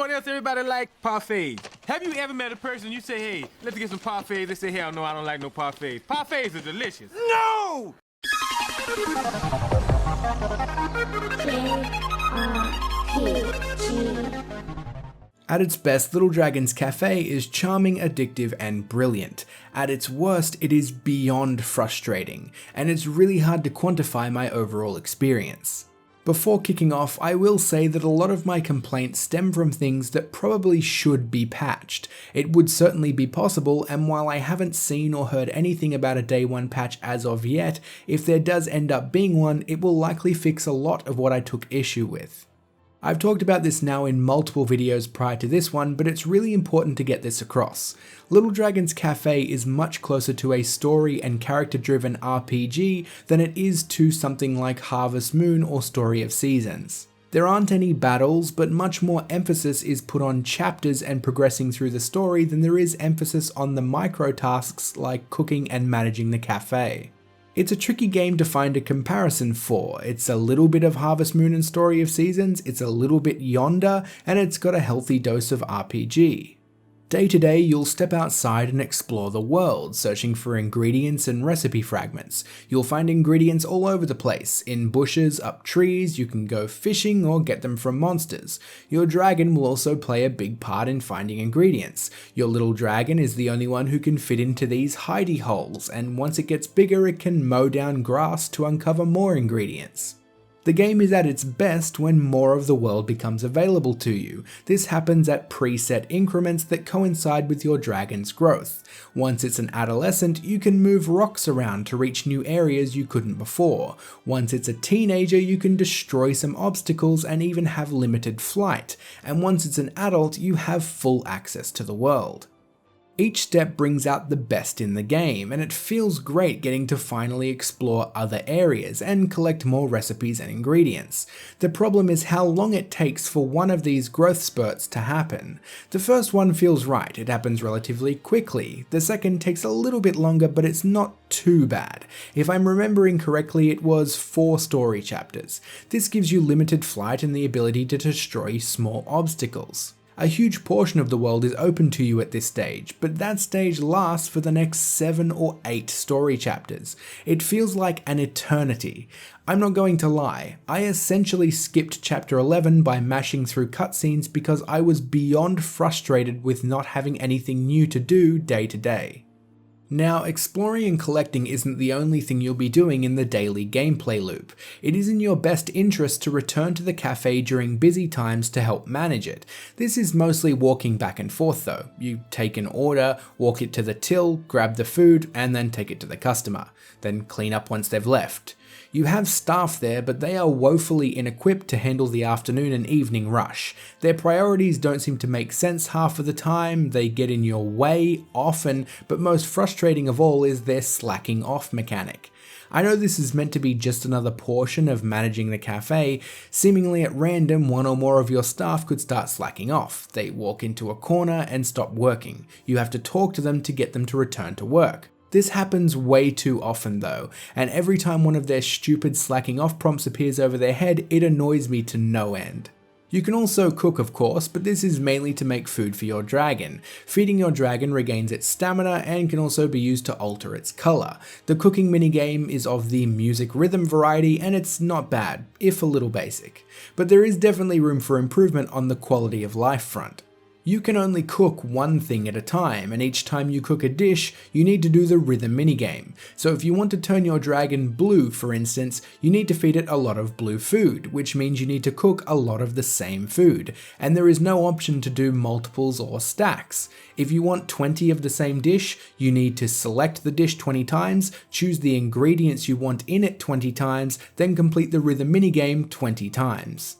what else everybody like? Parfaits. Have you ever met a person you say, hey, let's get some parfaits? They say, hell no, I don't like no parfaits. Parfaits are delicious. No! At its best, Little Dragon's Café is charming, addictive, and brilliant. At its worst, it is beyond frustrating, and it's really hard to quantify my overall experience. Before kicking off, I will say that a lot of my complaints stem from things that probably should be patched. It would certainly be possible, and while I haven't seen or heard anything about a day one patch as of yet, if there does end up being one, it will likely fix a lot of what I took issue with. I've talked about this now in multiple videos prior to this one, but it's really important to get this across. Little Dragon's Café is much closer to a story and character-driven RPG than it is to something like Harvest Moon or Story of Seasons. There aren't any battles, but much more emphasis is put on chapters and progressing through the story than there is emphasis on the micro tasks like cooking and managing the cafe. It's a tricky game to find a comparison for. It's a little bit of Harvest Moon and Story of Seasons, it's a little bit Yonder, and it's got a healthy dose of RPG. Day to day, you'll step outside and explore the world, searching for ingredients and recipe fragments. You'll find ingredients all over the place, in bushes, up trees, you can go fishing or get them from monsters. Your dragon will also play a big part in finding ingredients. Your little dragon is the only one who can fit into these hidey holes, and once it gets bigger it can mow down grass to uncover more ingredients. The game is at its best when more of the world becomes available to you. This happens at preset increments that coincide with your dragon's growth. Once it's an adolescent, you can move rocks around to reach new areas you couldn't before. Once it's a teenager, you can destroy some obstacles and even have limited flight. And once it's an adult, you have full access to the world. Each step brings out the best in the game, and it feels great getting to finally explore other areas and collect more recipes and ingredients. The problem is how long it takes for one of these growth spurts to happen. The first one feels right, it happens relatively quickly. The second takes a little bit longer, but it's not too bad. If I'm remembering correctly, it was 4 story chapters. This gives you limited flight and the ability to destroy small obstacles. A huge portion of the world is open to you at this stage, but that stage lasts for the next 7 or 8 story chapters. It feels like an eternity. I'm not going to lie, I essentially skipped chapter 11 by mashing through cutscenes because I was beyond frustrated with not having anything new to do day to day. Now, exploring and collecting isn't the only thing you'll be doing in the daily gameplay loop. It is in your best interest to return to the cafe during busy times to help manage it. This is mostly walking back and forth though. You take an order, walk it to the till, grab the food, and then take it to the customer. Then clean up once they've left. You have staff there, but they are woefully inequipped to handle the afternoon and evening rush. Their priorities don't seem to make sense half of the time, they get in your way often, but most frustrating of all is their slacking off mechanic. I know this is meant to be just another portion of managing the cafe. Seemingly at random, one or more of your staff could start slacking off. They walk into a corner and stop working. You have to talk to them to get them to return to work. This happens way too often though, and every time one of their stupid slacking off prompts appears over their head, it annoys me to no end. You can also cook of course, but this is mainly to make food for your dragon. Feeding your dragon regains its stamina and can also be used to alter its colour. The cooking minigame is of the music rhythm variety and it's not bad, if a little basic. But there is definitely room for improvement on the quality of life front. You can only cook one thing at a time, and each time you cook a dish, you need to do the rhythm minigame. So if you want to turn your dragon blue, for instance, you need to feed it a lot of blue food, which means you need to cook a lot of the same food, and there is no option to do multiples or stacks. If you want 20 of the same dish, you need to select the dish 20 times, choose the ingredients you want in it 20 times, then complete the rhythm minigame 20 times.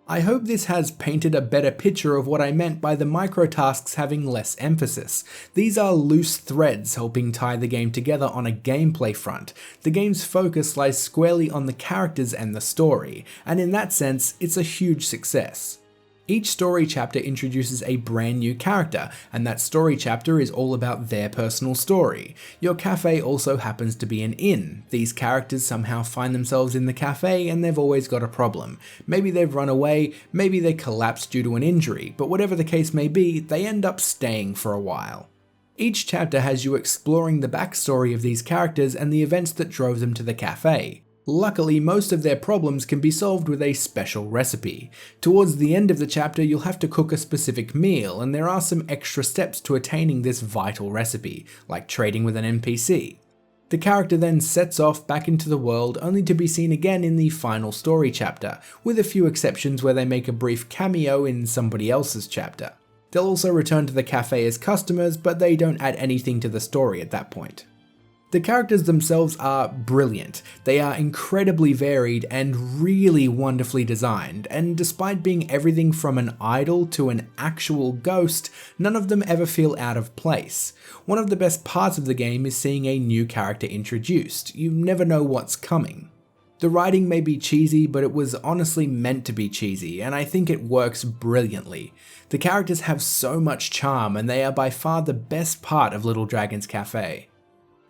I hope this has painted a better picture of what I meant by the microtasks having less emphasis. These are loose threads helping tie the game together on a gameplay front. The game's focus lies squarely on the characters and the story, and in that sense, it's a huge success. Each story chapter introduces a brand new character, and that story chapter is all about their personal story. Your cafe also happens to be an inn. These characters somehow find themselves in the cafe and they've always got a problem. Maybe they've run away, maybe they collapsed due to an injury, but whatever the case may be, they end up staying for a while. Each chapter has you exploring the backstory of these characters and the events that drove them to the cafe. Luckily, most of their problems can be solved with a special recipe. Towards the end of the chapter, you'll have to cook a specific meal, and there are some extra steps to attaining this vital recipe, like trading with an NPC. The character then sets off back into the world only to be seen again in the final story chapter, with a few exceptions where they make a brief cameo in somebody else's chapter. They'll also return to the cafe as customers, but they don't add anything to the story at that point. The characters themselves are brilliant. They are incredibly varied and really wonderfully designed, and despite being everything from an idol to an actual ghost, none of them ever feel out of place. One of the best parts of the game is seeing a new character introduced. You never know what's coming. The writing may be cheesy, but it was honestly meant to be cheesy, and I think it works brilliantly. The characters have so much charm, and they are by far the best part of Little Dragon's Cafe.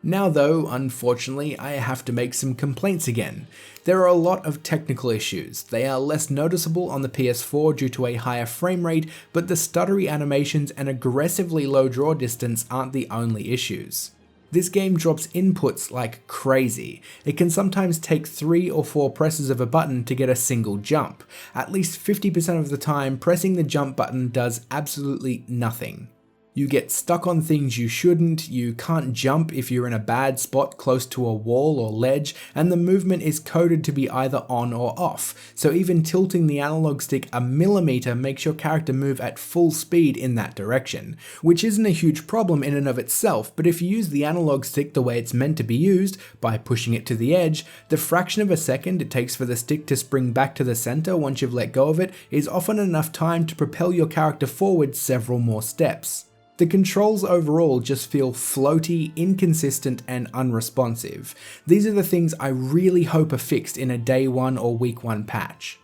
Now though, unfortunately, I have to make some complaints again. There are a lot of technical issues. They are less noticeable on the PS4 due to a higher frame rate, but the stuttery animations and aggressively low draw distance aren't the only issues. This game drops inputs like crazy. It can sometimes take 3 or 4 presses of a button to get a single jump. At least 50% of the time, pressing the jump button does absolutely nothing. You get stuck on things you shouldn't, you can't jump if you're in a bad spot close to a wall or ledge, and the movement is coded to be either on or off, so even tilting the analog stick a millimeter makes your character move at full speed in that direction, which isn't a huge problem in and of itself, but if you use the analog stick the way it's meant to be used, by pushing it to the edge, the fraction of a second it takes for the stick to spring back to the center once you've let go of it is often enough time to propel your character forward several more steps. The controls overall just feel floaty, inconsistent, and unresponsive. These are the things I really hope are fixed in a day 1 or week 1 patch.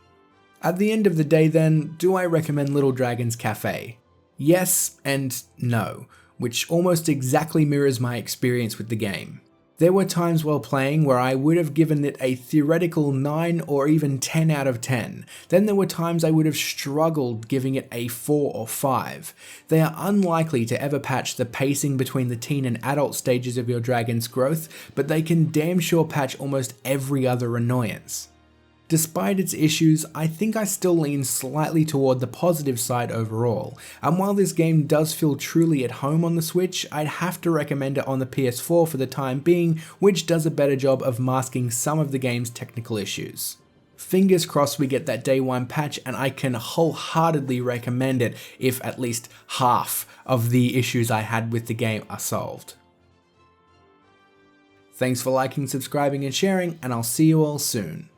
At the end of the day then, do I recommend Little Dragon's Cafe? Yes and no, which almost exactly mirrors my experience with the game. There were times while playing where I would have given it a theoretical 9 or even 10 out of 10. Then there were times I would have struggled giving it a 4 or 5. They are unlikely to ever patch the pacing between the teen and adult stages of your dragon's growth, but they can damn sure patch almost every other annoyance. Despite its issues, I think I still lean slightly toward the positive side overall, and while this game does feel truly at home on the Switch, I'd have to recommend it on the PS4 for the time being, which does a better job of masking some of the game's technical issues. Fingers crossed we get that day 1 patch, and I can wholeheartedly recommend it if at least half of the issues I had with the game are solved. Thanks for liking, subscribing, and sharing, and I'll see you all soon.